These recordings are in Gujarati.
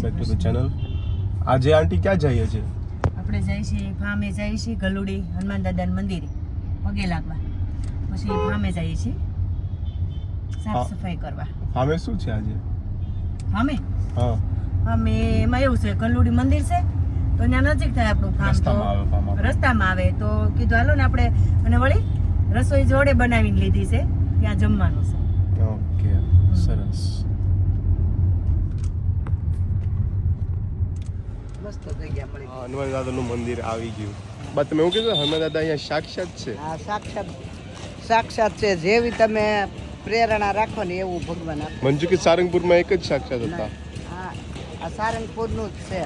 Welcome back to the channel. આજે આંટી ક્યાં જઈએ છે? આપણે જઈએ છીએ ફામે, જઈએ છીએ ગલુડી હનુમાન દાદાના મંદિરે પગે લાગવા, પછી ફામે જઈએ છીએ સાફ સફાઈ કરવા. ફામે શું છે આજે? ફામે હા, ફામે એમાં એવું છે, ગલુડી મંદિર છે તો ત્યાં નજીક થાય આપણું ફામ, તો રસ્તામાં આવે તો કીધું હાલો ને આપણે, અને વળી રસોઈ જોડે બનાવીને લીધી છે, ત્યાં જમવાનું છે. ઓકે, સરસ. મસ્ત જગ્યા મળી. હનુમાન દાદાનું મંદિર આવી ગયું. બસ તમે એવું કીધું હનુમાન દાદા અહીંયા સાક્ષાત છે? હા, સાક્ષાત છે. જેવી તમે પ્રેરણા રાખો ને એવું ભગવાન આપે. મંજુ કે સારંગપુરમાં એક જ સાક્ષાત હતા. હા, આ સારંગપુરનું જ છે.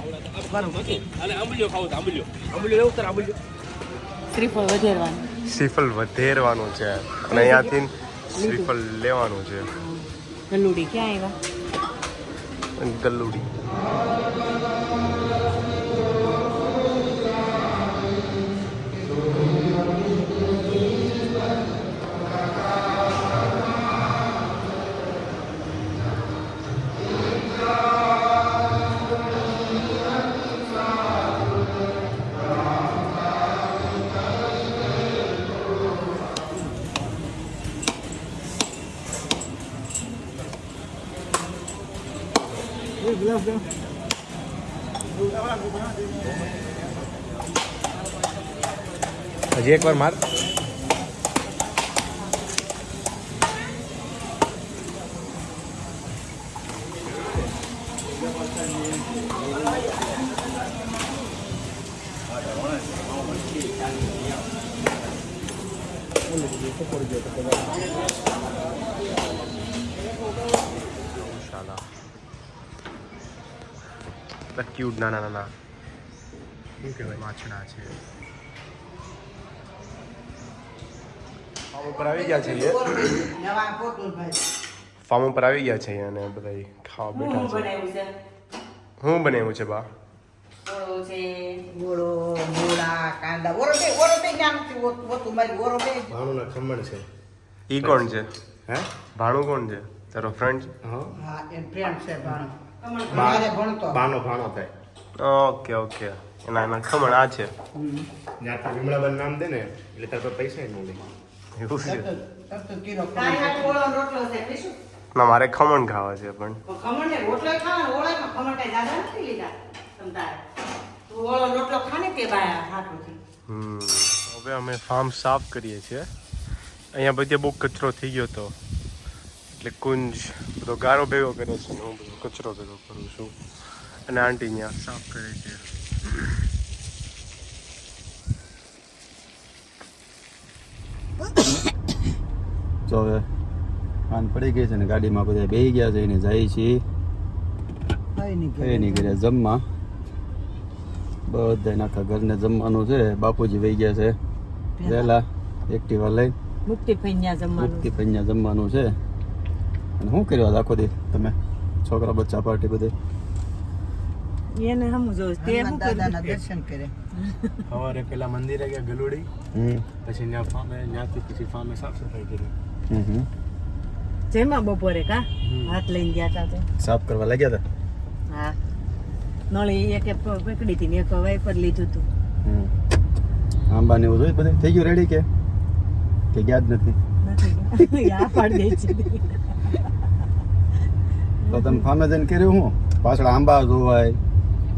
શ્રીફળ વધેરવાનું. શ્રીફળ વધેરવાનું છે અને અહીંયાથી શ્રીફળ લેવાનું છે. ગલુડી ક્યાં આવ્યા? ગલુડી. હજી એક વાર માર. ક્યુટ નાના નાના શું કહેવાય માછડા છે. ફાર્મ ઉપર આવી ગયા છે, ફાર્મ ઉપર આવી ગયા છે અને બધા ખાવા બેઠા છે. શું બનાવ્યું છે બા? ગોળો, મૂળા, કાંદા, ભાણુના ખમણ છે. ઈ કોણ છે? હે, ભાણું કોણ છે? તારો ફ્રેન્ડ? હા, એ ફ્રેન્ડ છે ભાણો. મારે ભણતો ભાણો થાય. ઓકે ઓકે, એના ખમણ આ છે. જ્યાંથી વિમળાબેન નામ દે ને એટલે તાર પર પૈસા ન લે એવું છે. કિલો રોટલો છે પીશું. ના, મારે ખમણ ખાવા છે પણ ખમણ ને રોટલો ખાવાનો, ઓળામાં ખમણ કઈ દાદા નથી લીધા તમતારે. તું ઓળો રોટલો ખાને કે બાયા હાથોથી. હવે અમે ફાર્મ સાફ કરીએ છીએ. અહીંયા બધે બહુ કચરો થઈ ગયો હતો એટલે કુંજ બધો ગારો ભેગો કરે છે ને હું બધો કચરો ભેગો કરું છું અને આંટી અહીંયા સાફ કરે છે. તો હવે પાન પડી ગઈ છે ને ગાડીમાં બધા બેસી ગયા છે, એને જાય છીએ એની ઘરે જમવા. બધા આખા ઘરને જમવાનું છે. બાપુજી વહી ગયા છે વહેલા એક્ટિવા લઈ. મુક્તિ પૈયા જમવાનું છે. અને શું કર્યું આખો દી તમે છોકરા બચ્ચા પાર્ટી બધે? એને હમ જો તે હું દાદાના દર્શન કરે. સવારે પેલા મંદિરે ગયા ગલુડી, પછી ત્યાંથી ફાર્મે સાફ સફાઈ કરી. જેમાં બપોરે કા હાથ લઈને ગયા હતા તો સાફ કરવા લાગ્યા હતા. હા, નળી એક પકડી હતી ને એક વાઈપર લીધું હતું. આંબા ને એવું જોયું બધે થઈ ગયું રેડી કે ગયા જ નથી? નથી આ પાડી દે છે. તો તમે ફાર્મે જઈને કર્યું હું? પાછળ આંબા જોવાય,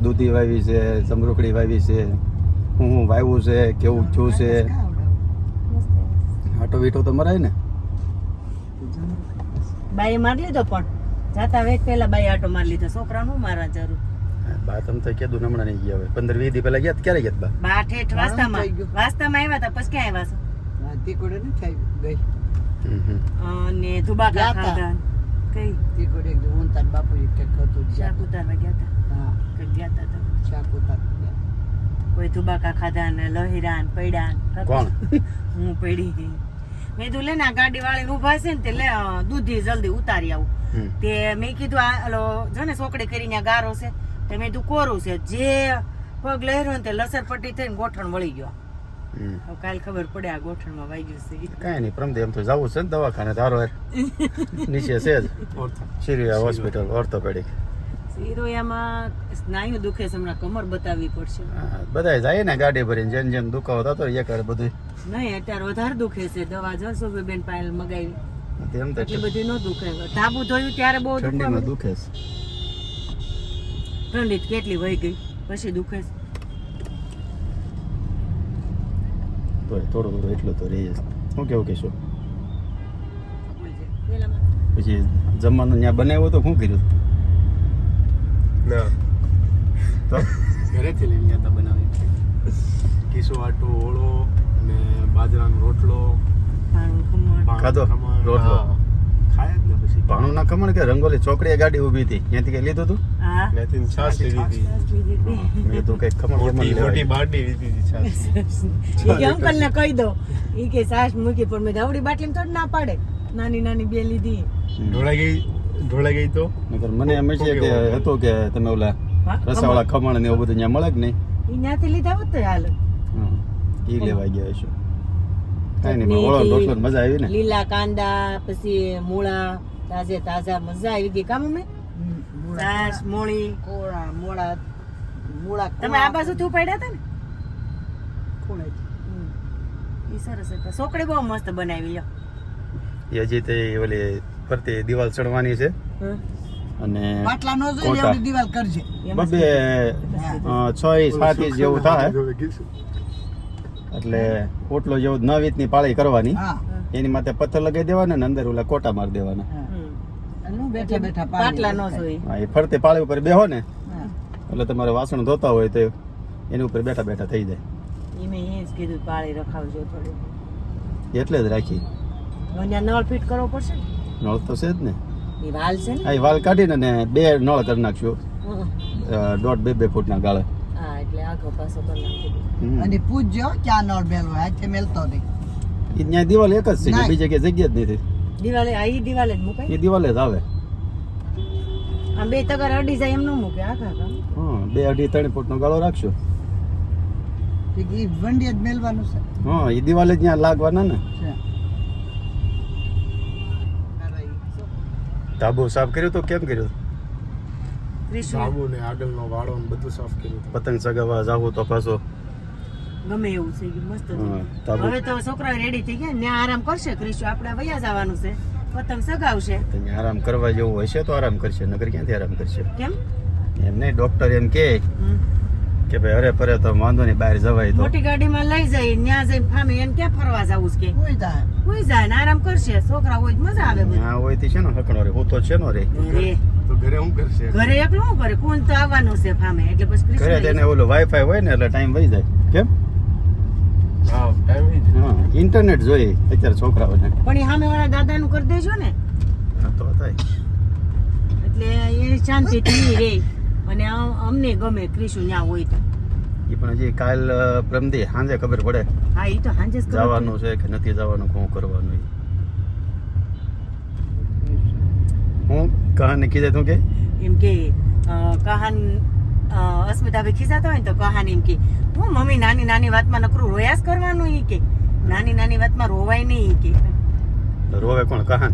દૂધી વાવી છે, સમરૂકડી વાવી છે, હું વાવ્યું છે, કેવું થયું છે. આટો વીટો તો મરાય ને. બાઈ મારી લીધો પણ જાતા વેક પેલા બાઈ આટો મારી લીધો. છોકરા નું મારા જરૂર. બા તમે તો કીધું હમણાં નહીં ગયા, હવે 15-20 દી પહેલા ગયા. ક્યારે ગયા બા? બા ઠેઠ વાસ્તામાં આવ્યા હતા. પછી ક્યાં આવ્યા છો? તીકોડે ન થઈ ગઈ. અને ધુબાકા ખાધા. કઈ તીકોડે એક હું તાર બાપુજી કે હતું શાક ઉતારવા ગયા હતા. હા, કઈ ગયા હતા તમે? શાક ઉતાર. કોઈ ધુબાકા ખાધા ને લહેરા ને પડ્યા. કોણ? હું પડી ગઈ. મેં કીધું લે ને આ ગાડી વાળી ઉભા છે ને તે લે દૂધી જલ્દી ઉતારી આવું. તે મેં કીધું આ જો ને સોકડી કરીને ગારો છે તે મેં કીધું કોરું છે. જે પગ લહેર્યો ને તે લસર પટ્ટી થઈને ગોઠણ વળી ગયો. હવે કાલ ખબર પડે આ ગોઠણમાં વાગ્યું છે. કાંઈ નહીં, પ્રમદે એમ તો જવું છે ને દવાખાને. ધારો નીચે છે જ સિરિયા હોસ્પિટલ ઓર્થોપેડિક. શિરોયામાં સ્નાયુ દુખે છે, હમણાં કમર બતાવવી પડશે. બધા જાય ને ગાડી ભરીને જેમ જેમ દુખાવો થતો હોય એ કરે બધું. નહીં, અત્યારે વધારે દુખે છે. દવા જશો બેન પાયલ મગાવી, તેમ તો એટલી બધી ન દુખે. ધાબુ ધોયું ત્યારે બહુ ઠંડીમાં દુખે છે. ઠંડી જ કેટલી વહી ગઈ પછી દુખે છે. તો થોડું થોડું એટલું તો રહી જશે. શું કેવું કહેશું? પેલામાં પછી જમવાનું ત્યાં બનાવ્યો તો શું કર્યું ના તો ઘરેથી લઈને ગયા હતા બનાવી. કીસો આટો ઓળો અને બાજરાનો રોટલો, પાણું ખમણ. ખાધો? રોટલો? હા. ખાય જ ને પછી ભાણું ના ખમણ કે રંગોલી ચોકડીએ ગાડી ઊભી હતી ત્યાંથી કઈ લીધું તું? હા, ત્યાંથી છાશ લીધી હતી. છાશ લીધી હતી. મેં તો કઈ ખમણ મોટી બમણ મોટી લેવાય. બાટલી લીધી હતી છાશ. ઈ કે અંકલ ને કહી દો, ઈ કે સાસ મૂકી, પણ મેં આવડી બાટલી થોડી ના પાડે. નાની નાની બે લીધી. ઢોળાઈ ગઈ તો નકર મને એમ છે કે હતું કે તમે ઓલા રસાવાળા ખમણ ને એવું બધું ત્યાં મળે કે નહીં? ઈ ન્યાથી લીધા હોત તો હાલ. હા, ઈ લેવા ગયા હશો. કાંઈ નહીં, પણ ઓળો ને રોટલો ને મજા આવી ને? લીલા કાંદા, પછી મૂળા તાજે તાજા, મજા આવી ગઈ. કામ અમે છાશ મોળી. કોળા મોળા મૂળા તમે આ બાજુથી ઉપાડ્યા હતા ને? ખૂણેથી. ઈ સરસ હતા. સોકડી બહુ મસ્ત બનાવી લ્યો. એ હજી તે ઓલી ફરતી દિવાલ ચડવાની છે હમ. અને પાટલા નો જોઈ કોટા. એવડી દિવાલ કરજે. એમાં બબે 6-7 ઇંચ જેવું થાય એટલે ઓટલો જેવું 9 ઇંચની પાળી કરવાની. હા એની માથે પથ્થર લગાવી દેવાના ને અંદર ઓલા કોટા મારી દેવાના. હમ. અને બેઠા બેઠા પાટલા નો જોઈ. હા, એ ફરતે પાળી ઉપર બેહો ને હા. એટલે તમારે વાસણ ધોતા હોય તો એની ઉપર બેઠા બેઠા થઈ જાય. ઈ મેં એ જ કીધું પાળી રખાવજો થોડી. એટલે જ રાખી. અહીંયા નળ ફિટ કરવો પડશે ને? નળ તો છે જ ને. ઈ વાલ છે ને? આ વાલ કાઢીને ને 2 નળ કરી નાખશું. હમ. 1.5-2 ફૂટના ગાળે. હા, એટલે આગો પાછો કરી નાખી. હમ. અને પૂછજો ક્યાં નળ મેલવો, હાથે મેલતો નહીં. ઈ ત્યાં દિવાલ એક જ છે ના. બીજી જગ્યાએ જગ્યા જ નથી. દિવાલે આ ઈ દિવાલે જ મુકાય. એ દિવાલે જ આવે. આમ બે તગર અડી જાય એમ ન મૂકે આખા કામ. હા, 2-2.5-3 ફૂટનો ગાળો રાખશું. ઠીક, ઈ વંડીએ જ મેલવાનું છે. હા, એ દિવાલે જ ત્યાં લાગવાના ને. છે. ધાબુ સાફ કર્યું તો કેમ કર્યું? ત્રિશુલ સાબુ ને આગળનો વાળો ને બધું સાફ કર્યું હતું. પતંગ ચગાવવા જાવું તો પાછો. ગમે એવું છે કે મસ્ત છે. હા, ધાબુ હવે તો છોકરા રેડી થઈ ગયા ને આરામ કરશે. ક્રિશુ આપણે વયા જવાનું છે, પતંગ સગાવશે. ત્યાં આરામ કરવા જેવું હશે તો આરામ કરશે, નગર ક્યાંથી આરામ કરશે? કેમ? એમ નહીં, ડોક્ટર એમ કે હમ. કે ભાઈ અરે પરે તો વાંધો નહીં, બહાર જવાય તો. મોટી ગાડીમાં લઈ જઈ ત્યાં જઈને ફામે એને ક્યાં ફરવા જવું છે કે કોઈ થાય. કોઈ જાય ને આરામ કરશે. છોકરા હોય તો મજા આવે બધી. ત્યાં હોય તે છે ને હકણો રે, હું તો છે નો રે. ઘરે તો ઘરે શું કરશે? ઘરે એકલું શું કરે? કોણ તો આવવાનું છે ફામે, એટલે પછી ક્રિશુ ઘરે લઈ તેને જાય. ઓલું વાઈફાઈ હોય ને એટલે ટાઈમ વહી જાય. કેમ? હા, ટાઈમ ઈ જ. હા, ઇન્ટરનેટ જોઈએ અત્યારે છોકરાઓને. પણ એ સામે વાળા દાદાનું કરી દેજો ને, હા, તો થાય. એટલે એ શાંતિથી રહે અને અમને ગમે ક્રિશુ ત્યાં હોય તો. એ પણ હજી કાલ પ્રમદી સાંજે ખબર પડે હા, એ તો સાંજે જ ખબર જવાનું છે કે નથી જવાનું, શું કરવાનું. હું કહાની કીધે તું કે પડે. એમ કે કહાન અસ્મિતા ભાઈ ખીજાતા હોય ને તો કહાન એમ કે હું મમ્મી નાની નાની વાતમાં નકરું રોયા જ કરવાનું. ઈ કે નાની નાની વાતમાં રોવાય નહીં. ઈ કે રોવે કોણ? કહાન?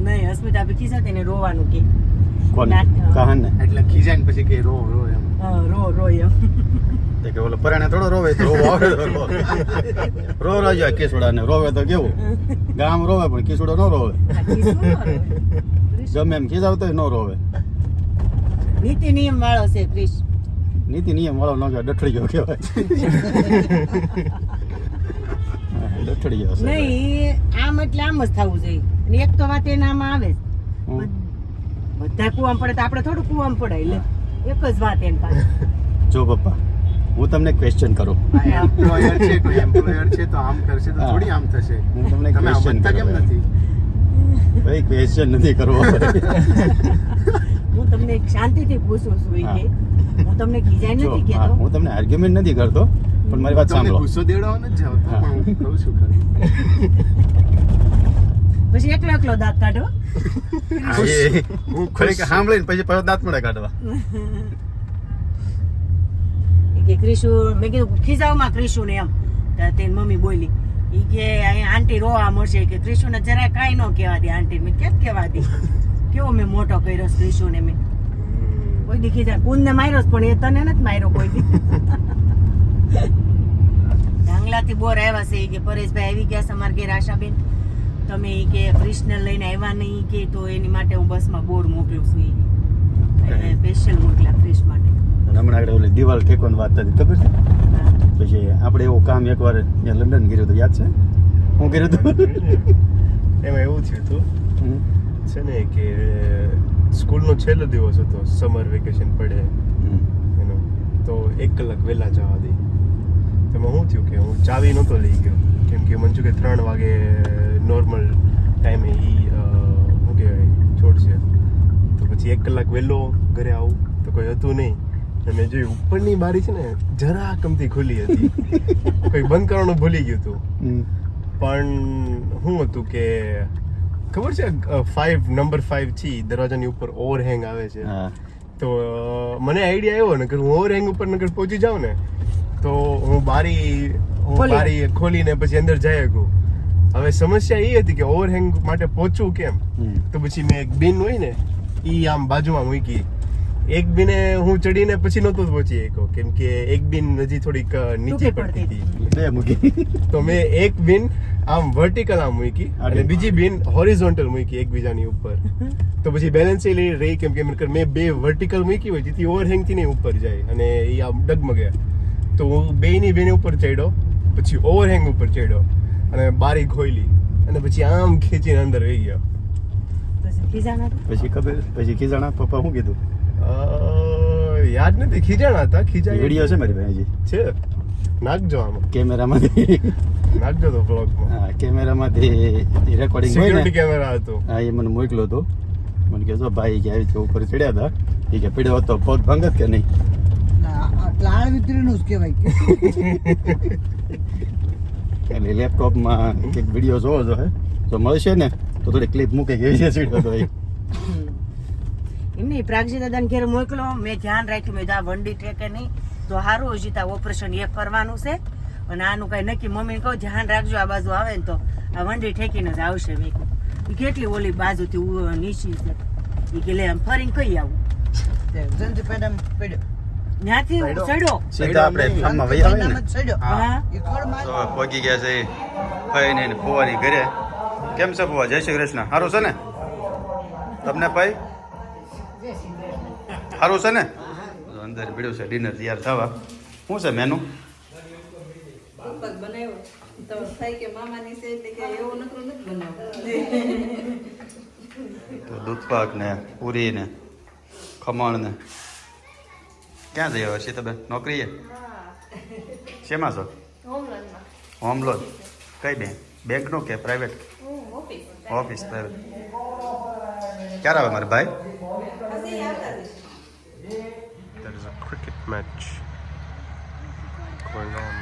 નહીં, અસ્મિતા ભાઈ ખીજાતા એને રોવાનું કે કોણ? ના- કહાન ને? એટલે ખીજાય ને પછી કે રો રો એમ. રો એમ. તે કે ઓલો પરાણે થોડો રોવે તો રોવો આવે તો રો રાજો કિસુડા ને રોવે તો કેવું ગામ રોવે પણ કિસુડો ન રોવે. આ ખીજવું ન રોવે. ગમે એમ ખીજાવતો ન રોવે. નીતિ નિયમ વાળો છે ક્રિશ. નીતિ નિયમ વાળો ન કહેવાય, ડઠડી ગયો કહેવાય. હા, ડઠડી ગયો છે. નહીં, આમ એટલે આમ જ થવું જોઈએ. અને એક તો વાત એનામાં આવે જ. હમ. બધા કુવામાં પડે તો આપણે થોડું કુવામાં પડાય. એટલે એક જ વાત એની પાસે. જો પપ્પા, હું તમને ક્વેશ્ચન કરું. એમ્પ્લોયર છે, કોઈ એમ્પ્લોયર છે તો આમ કરશે તો હા. થોડી આમ થશે. હું તમને તમે ક્વેશ્ચન સમજતા કેમ કરું. નથી? ભાઈ ક્વેશ્ચન નથી કરવો. હું તમને એક શાંતિથી પૂછું છું. ઈ કે હું તમને ખીજાય જો, નથી હા, કેતો. હું તમને આર્ગ્યુમેન્ટ નથી કરતો પણ મારી વાત તમને સાંભળો. ગુસ્સો દેવડાવવાનો જ જાવ તો હા. પણ હું કહું છું ખરી. પછી એકલો એકલો દાંત કાઢો. હા, એ હું ખરી કે સાંભળીને પછી પાછો દાંત મળે કાઢવા. ઈ કે ક્રિશુ, મેં કીધું ખીજાવમાં ક્રિશુ ને એમ. તો તેની મમ્મી બોલી, ઈ કે અહીંયા આંટી રોવા મળશે. કે ક્રિશુ ને જરા કાંઈ ન કહેવા દે આંટી. મેં કેમ કહેવા દે? કેવો મેં મોટો કર્યો છે ક્રિશુ ને મેં. કોઈ દી ખીજાય કુંદને માર્યો જ, પણ એ તને નથી માર્યો કોઈ દી. ઢાંગલાથી બોર આવ્યા છે ઈ કે પરેશભાઈ આવી ગયા છે અમારા ઘેર આશાબેન, તમે ઈ કે કૃષ્ણ લઈને આવ્યા નહીં કે, તો એની માટે હું બસમાં બોર મોકલું છું ઈ સ્પેશિયલ મોકલ્યા ક્રિશ માટે. અને હમણાં આગળ ઓલી દિવાલ ઠેકવાની વાત થતી ખબર છે? પછી આપણે એવું કામ એકવાર ત્યાં લંડન કર્યું હતું, યાદ છે? હું કર્યું હતું એમાં એવું થયું હતું છે ને કે સ્કૂલનો છેલ્લો દિવસ હતો, સમર વેકેશન પડે એનો, તો 1 કલાક વહેલા જવા દે. તેમાં શું થયું કે હું ચાવી નહોતો લઈ ગયો, કેમ કે મને કે 3 વાગે નોર્મલ ટાઈમે એ શું કહેવાય છોડશે. તો પછી 1 કલાક વહેલો ઘરે આવું તો કોઈ હતું નહીં. અને મેં જોયું ઉપરની બારી છે ને જરા કમથી ખુલ્લી હતી, કોઈ બંધ કરવાનું ભૂલી ગયું હતું. પણ શું હતું કે ખબર છે નંબર 5 છે દરવાજાની ઉપર ઓવરહેંગ આવે છે. તો મને આઈડિયા આવ્યો ને કે હું ઓવરહેંગ ઉપર નકર પહોંચી જાઉં ને તો હું બારી ખોલીને પછી અંદર જઈ શકું. હવે સમસ્યા એ હતી કે ઓવરહેંગ માટે પહોંચવું કેમ, તો પછી મેં એક બિન હોય ને એ આમ બાજુમાં મૂકી. એક બિને હું ચડીને પછી નહોતો પહોંચી શક્યો, કેમ કે એક બિન હજી થોડીક નીચે પડતી હતી. તો મેં એક બિન આમ વર્ટિકલ આમ મૂકી અને બીજી બિન હોરિઝોન્ટલ મૂકી એકબીજાની ઉપર. તો પછી બેલેન્સ એ રહી, કેમ કે મેં 2 વર્ટિકલ મૂકી હોય જેથી ઓવરહેંગ થી નહીં ઉપર જાય અને એ આમ ડગમગે. તો હું બેની બેને ઉપર ચડ્યો, પછી ઓવરહેંગ ઉપર ચડ્યો અને બારી ખોલી અને પછી આમ ખેંચીને અંદર વહી ગયો. પછી ખીજાણા પપ્પા શું કીધું યાદ નથી, ખીજાણા હતા. ખીજાય વિડીયો છે મારી પાસે છે, નાખજો આમાં કેમેરામાંથી, નાખજો તો બ્લોગમાં. હા કેમેરામાંથી રેકોર્ડિંગ હોય સિક્યુરિટી ને, કેમેરા હતો. હા એ મને મોકલ્યો હતો. મને કે જો ભાઈ કે આવી રીતે ઉપર ચડ્યા હતા, એ કે પીડ્યો હતો પગ ભાંગત કે નહીં? લાળ વિતરીનું જ કહેવાય. એટલે લેપટોપમાં એક વિડીયો જોવો જો હે, જો મળશે ને તો થોડી ક્લિપ મૂકે કે એવી ચડ્યો હતો એ. એમ નહીં, પ્રાગજી દાદાને ઘેર મોકલો, મેં ધ્યાન રાખ્યું, મેં આ વંડી ઠેકે નહીં તો સારું હજી તા ઓપરેશન એક કરવાનું છે અને આનું કઈ નક્કી. મમ્મીને કહું ધ્યાન રાખજો, આ બાજુ આવે ને તો આ વંડી ઠેકીને જ આવશે. મેં એ કેટલી ઓલી બાજુથી નીચી છે, એ કે લે આમ ફરીને કઈ આવું જંજી પેડામ પડ્યો. ત્યાંથી ચડ્યો સીધા આપણે ફાર્મમાં વહી આવે ને. ચડ્યો. હા એ ખોળમાં તો પહોંચી ગયા છે ભાઈ ને ફુવાની ઘરે. કેમ છે ફુવા? જય શ્રી કૃષ્ણ. સારું છે ને તમને ભાઈ? સારું છે ને? અંદર પીડ્યું છે ડિનર તૈયાર થવા. શું છે મેનુ? તો દૂધપાક ને પૂરી ને ખમણ ને. ક્યાં જઈ હવે સીતાબેન નોકરીએ? શેમાં છો? Home loan. કઈ બેંકનું કે પ્રાઇવેટ? Office private. ક્યારે આવે મારે ભાઈ? There is a cricket match going on.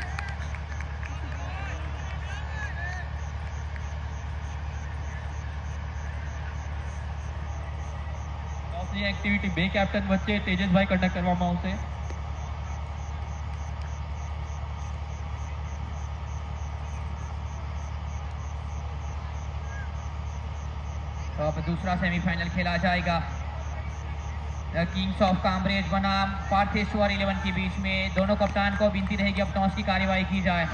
ટોસની એક્ટિવિટી 2 કેપ્ટન વચ્ચે તેજસભાઈ કન્ડક્ટ કરવામાં આવશે. तो अब दूसरा सेमीफाइनल खेला जाएगा किंग्स ऑफ कामरेज बनाम पार्थेश्वर 11 के बीच में. दोनों कप्तान को विनती रहेगी अब टॉस की कार्यवाही की जाए.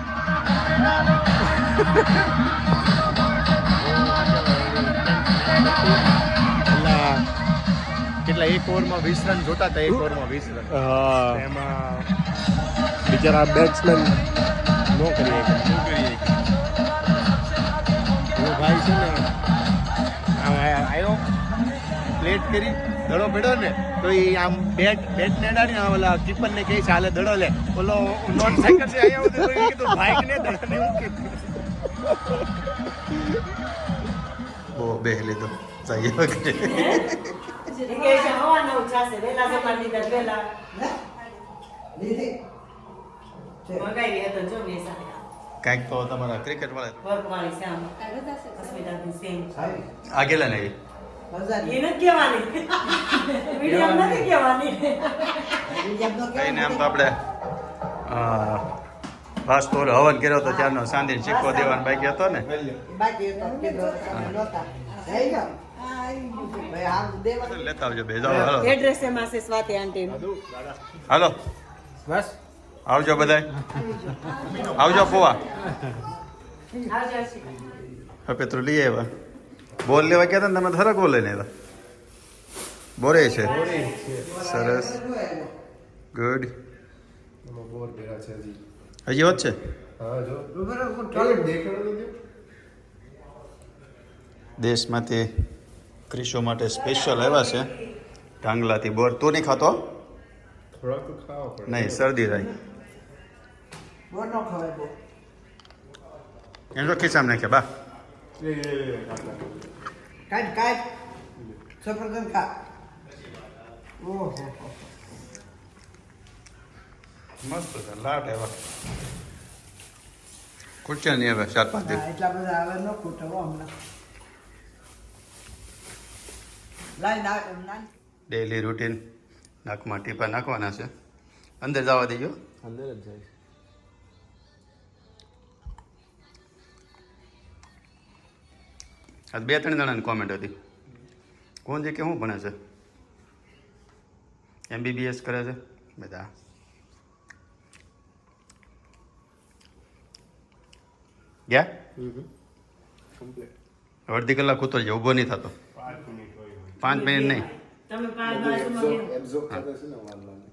કેટલા 1 ઓવરમાં 20 રન જોતા હતા, 1 ઓવરમાં 20 રન. એમાં બિચારા બેટ્સમેન નો કરીએ શું કરીએ. એનો ભાઈ છે ને આવ્યો પ્લેટ કરી દડો પડ્યો ને તો એ આમ બેટ ને અડાડીને ઓલા કીપરને કહે છે હાલે દડો લે. ઓલો નોન સાયકલ છે અહીંયા સુધી કીધું બાઇક ને દડો ને એવું કીધું. ઓ બે લીધો જઈએ વગેરે. કાંઈક તો તમારા ક્રિકેટ વાળા આગેલા ને કઈ ને આમ તો આપણે બસ તો હવન કર્યો તો ત્યારનો સાંધી સિક્કો દેવાનો બાકી હતો ને. બાકી હતો કીધું નહોતા. થઈ ગયો. હવે આ દેવા લેતા આવજો બે જાઓ હાલો એડ્રેસ એમાં છે સ્વાતિ આંટીનું. હાલો બસ આવજો બધાય આવજો પોવા આવજો હર્ષિકા. હવે પેટ્રોલ લઈ આવ્યા બોલ લેવા ગયા હતા ને તમે થરક બોલ લઈને આવ્યા બોરે છે સરસ ગુડ બોર ભેગા છે હજી. હજી હોત છે હા જો ટોયલેટ દેખાડો તો દેશમાંથી ક્રિશો માટે સ્પેશિયલ આવ્યા છે ઢાંગલાથી બોર તું નહીં ખાતો થોડાક તો ખાવા પડે. નહીં શરદી થાય બોર નો ખવાય બહુ. એમ તો ખિસ્સામાં નાખ્યા બા કાઢ સફરજન ખા. ઓહો મસ્ત છે લાટ આવ્યા ખુરચ્યા નહીં હવે 4-5 દિવસ એટલા બધા આવે ન ખૂટવો હમણાં. લાઈ ના ડેઈલી રૂટીન નાકમાં ટીપા નાખવાના છે અંદર જવા દેજો અંદર જ જાય છે. આજ 2-3 જણાની કોમેન્ટ હતી કોણ છે કે શું ભણે છે MBBS કરે છે બધા ગયા કમ્પ્લીટ અડધી કલાક ઉતર જાય ઊભો નહીં થતો 5 મિનિટ હોય 5 મિનિટ નહીં તમે 5 બાજુમાં બેહો. એબ્ઝોર્બ થતો છે ને વાંધો નહીં.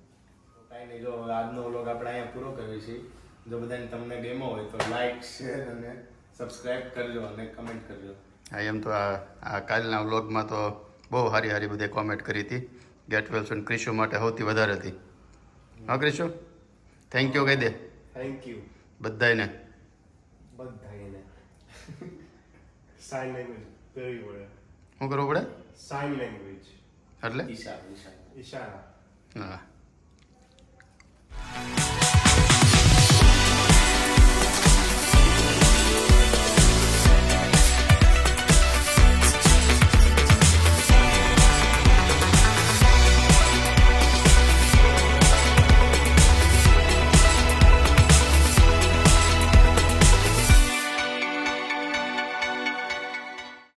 કાંઈ નહીં જો હવે આજનો વ્લોગ આપણે અહીંયા પૂરો કરીએ છીએ. જો બધાને તમને ગમ્યો હોય તો લાઈક શેર અને સબસ્ક્રાઇબ કરજો અને કમેન્ટ કરજો. હા એમ તો આ કાલના વ્લોગમાં તો બહુ સારી સારી બધી કોમેન્ટ કરી હતી ગેટ વેલ સોન ક્રિશો માટે સૌથી વધારે હતી હા ક્રિશો થેન્ક યુ કહી દે થેન્ક યુ બધાને બધાને. સાઇન લેંગ્વેજ કરવી પડે. શું કરવું પડે સાઇન લેંગ્વેજ એટલે ઈશારા. હા